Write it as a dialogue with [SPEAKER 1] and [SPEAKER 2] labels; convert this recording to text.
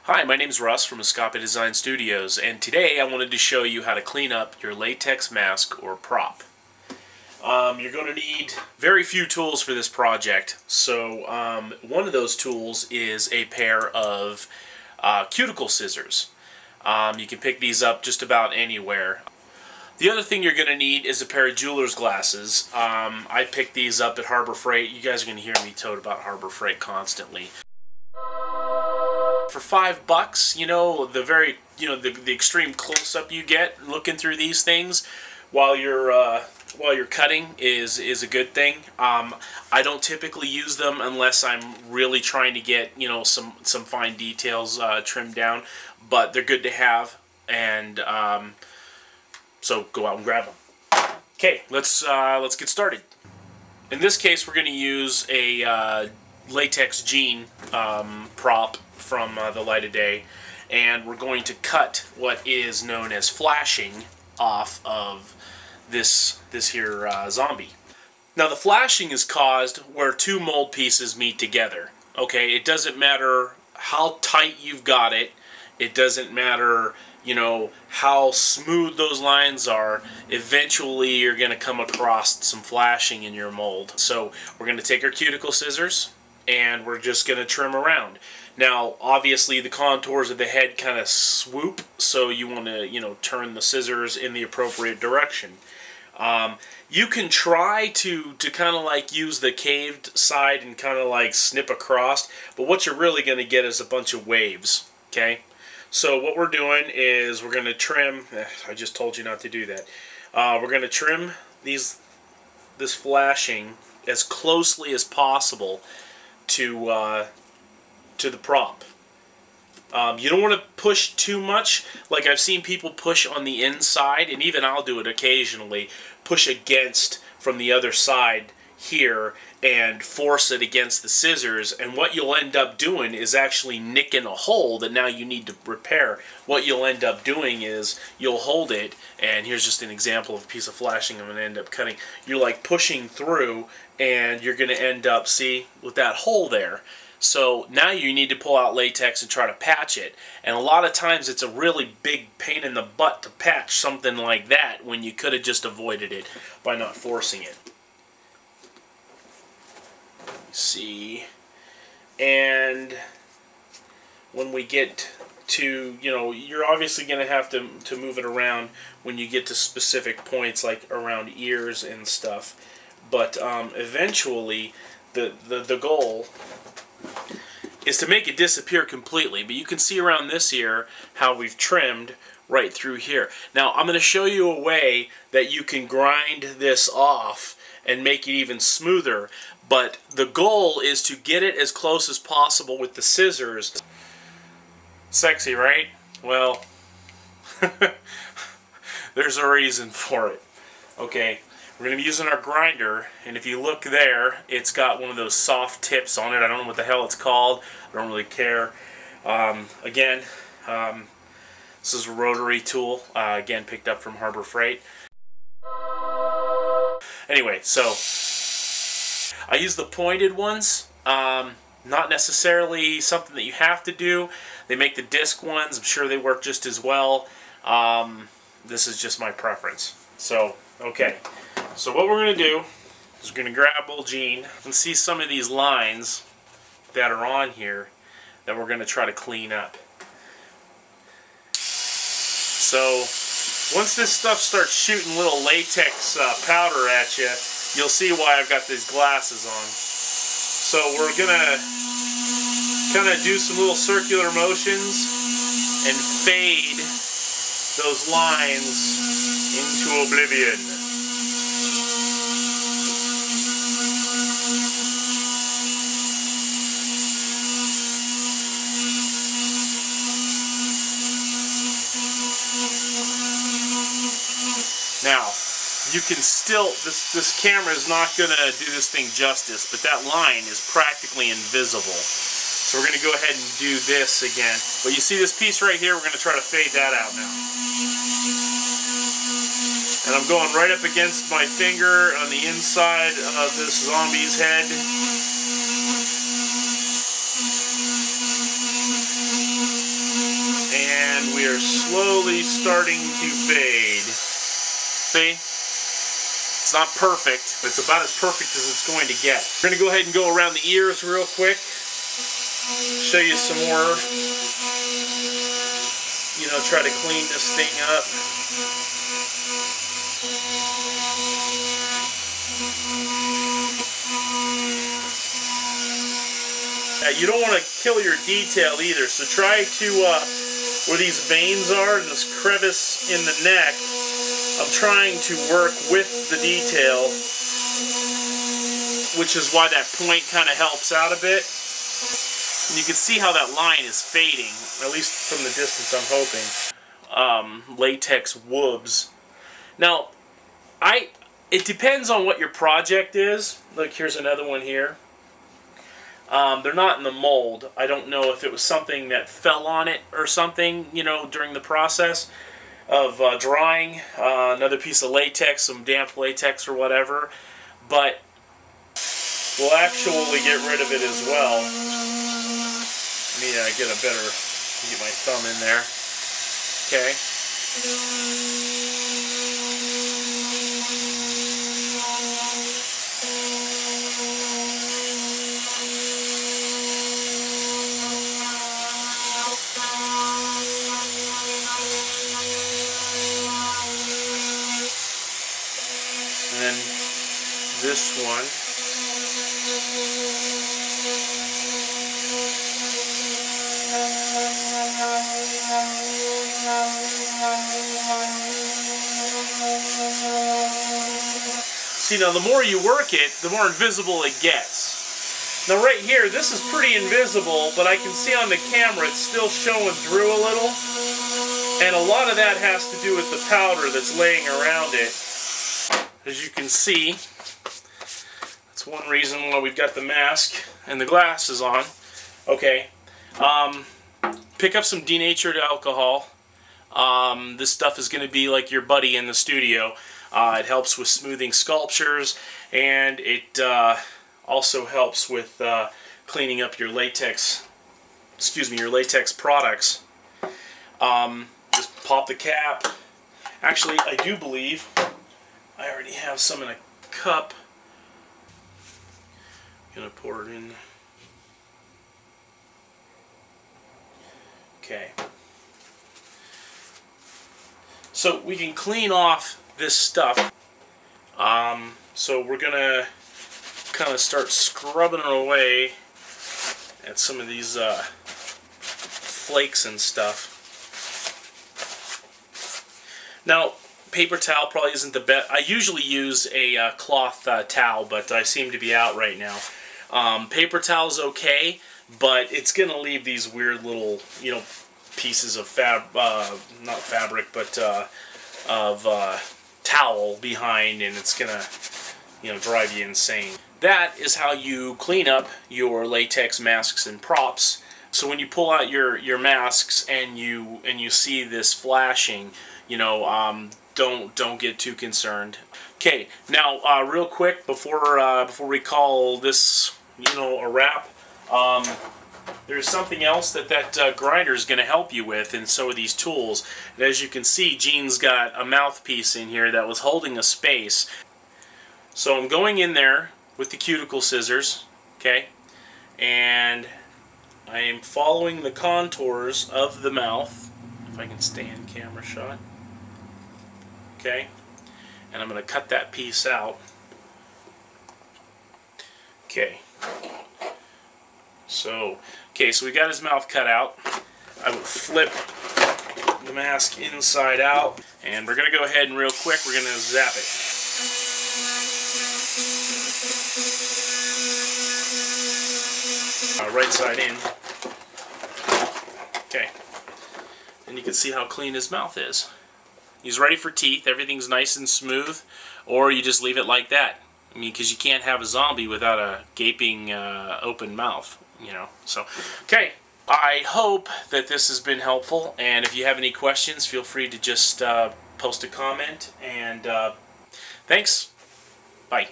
[SPEAKER 1] Hi, my name's Russ from Escape Design Studios, and today I wanted to show you how to clean up your latex mask or prop. You're going to need very few tools for this project. So one of those tools is a pair of cuticle scissors. You can pick these up just about anywhere. The other thing you're going to need is a pair of jeweler's glasses. I picked these up at Harbor Freight. You guys are going to hear me tote about Harbor Freight constantly. For $5, the extreme close-up you get looking through these things while you're cutting is a good thing. I don't typically use them unless I'm really trying to get some fine details trimmed down, but they're good to have, and so go out and grab them. Okay, let's get started. In this case, we're going to use a latex jean prop from the light of day, and we're going to cut what is known as flashing off of this here zombie. Now the flashing is caused where two mold pieces meet together. Okay, it doesn't matter how tight you've got it. It doesn't matter how smooth those lines are. Eventually you're going to come across some flashing in your mold. So we're going to take our cuticle scissors and we're just going to trim around. Now, obviously, the contours of the head kind of swoop, so you want to, turn the scissors in the appropriate direction. You can try to kind of like use the caved side and kind of like snip across, but what you're really going to get is a bunch of waves, okay? So what we're doing is we're going to trim, I just told you not to do that. We're going to trim this flashing as closely as possible to the prop. You don't want to push too much. Like I've seen people push on the inside, and even I'll do it occasionally, push against from the other side here and force it against the scissors, and what you'll end up doing is actually nicking a hole that now you need to repair. What you'll end up doing is you'll hold it, and here's just an example of a piece of flashing I'm going to end up cutting. You're like pushing through, and you're going to end up, see, with that hole there. So now you need to pull out latex and try to patch it. And a lot of times it's a really big pain in the butt to patch something like that when you could have just avoided it by not forcing it. See, and when we get to, you're obviously going to have to move it around when you get to specific points like around ears and stuff. But eventually the goal is to make it disappear completely. But you can see around this ear how we've trimmed right through here. Now I'm going to show you a way that you can grind this off and make it even smoother. But the goal is to get it as close as possible with the scissors. Sexy, right? Well, there's a reason for it. Okay, we're going to be using our grinder, and if you look there, it's got one of those soft tips on it. I don't know what the hell it's called. I don't really care. This is a rotary tool, again picked up from Harbor Freight. Anyway, so I use the pointed ones, not necessarily something that you have to do. They make the disc ones. I'm sure they work just as well. This is just my preference. So, okay. So what we're going to do is we're going to grab old Gene and see some of these lines that are on here that we're going to try to clean up. So once this stuff starts shooting little latex powder at you, you'll see why I've got these glasses on. So we're going to kind of do some little circular motions and fade those lines into oblivion. Now, you can still, this camera is not going to do this thing justice, but that line is practically invisible. So we're going to go ahead and do this again. But you see this piece right here, we're going to try to fade that out now. And I'm going right up against my finger on the inside of this zombie's head. and we are slowly starting to fade. See? It's not perfect, but it's about as perfect as it's going to get. We're going to go ahead and go around the ears real quick. Show you some more. You know, try to clean this thing up. You don't want to kill your detail either, so try to, where these veins are and this crevice in the neck, I'm trying to work with the detail, which is why that point kind of helps out a bit. And you can see how that line is fading, at least from the distance I'm hoping. Latex woobs. Now, it depends on what your project is. Look, here's another one here. They're not in the mold. I don't know if it was something that fell on it or something, you know, during the process of drying. Another piece of latex, some damp latex or whatever. But we'll actually get rid of it as well. Let me get my thumb in there. Okay. And then this one. See, now the more you work it, the more invisible it gets. Now right here, this is pretty invisible, but I can see on the camera it's still showing through a little. And a lot of that has to do with the powder that's laying around it. As you can see, that's one reason why we've got the mask and the glasses on. Okay, pick up some denatured alcohol. This stuff is going to be like your buddy in the studio. It helps with smoothing sculptures, and it also helps with cleaning up your latex, your latex products. Just pop the cap. Actually, I do believe I already have some in a cup. I'm gonna pour it in. Okay. So we can clean off this stuff. So we're gonna kind of start scrubbing away at some of these flakes and stuff. Now, paper towel probably isn't the best. I usually use a cloth towel, but I seem to be out right now. Paper towel's okay, but it's gonna leave these weird little, you know, pieces of not fabric, but of towel behind, and it's gonna, you know, drive you insane. That is how you clean up your latex masks and props. So when you pull out your masks and you see this flashing, you know, don't get too concerned. Okay, now real quick before we call this, you know, a wrap, there's something else that grinder is going to help you with, and so are these tools. And as you can see, Gene's got a mouthpiece in here that was holding a space. So I'm going in there with the cuticle scissors, okay, and I am following the contours of the mouth, if I can stay in camera shot, okay, and I'm going to cut that piece out, okay. So we got his mouth cut out. I will flip the mask inside out, and we're going to go ahead and real quick, we're going to zap it. Right side in. Okay. And you can see how clean his mouth is. He's ready for teeth. Everything's nice and smooth. Or you just leave it like that. I mean, because you can't have a zombie without a gaping open mouth, you know. So, okay. I hope that this has been helpful. And if you have any questions, feel free to just post a comment. And thanks. Bye.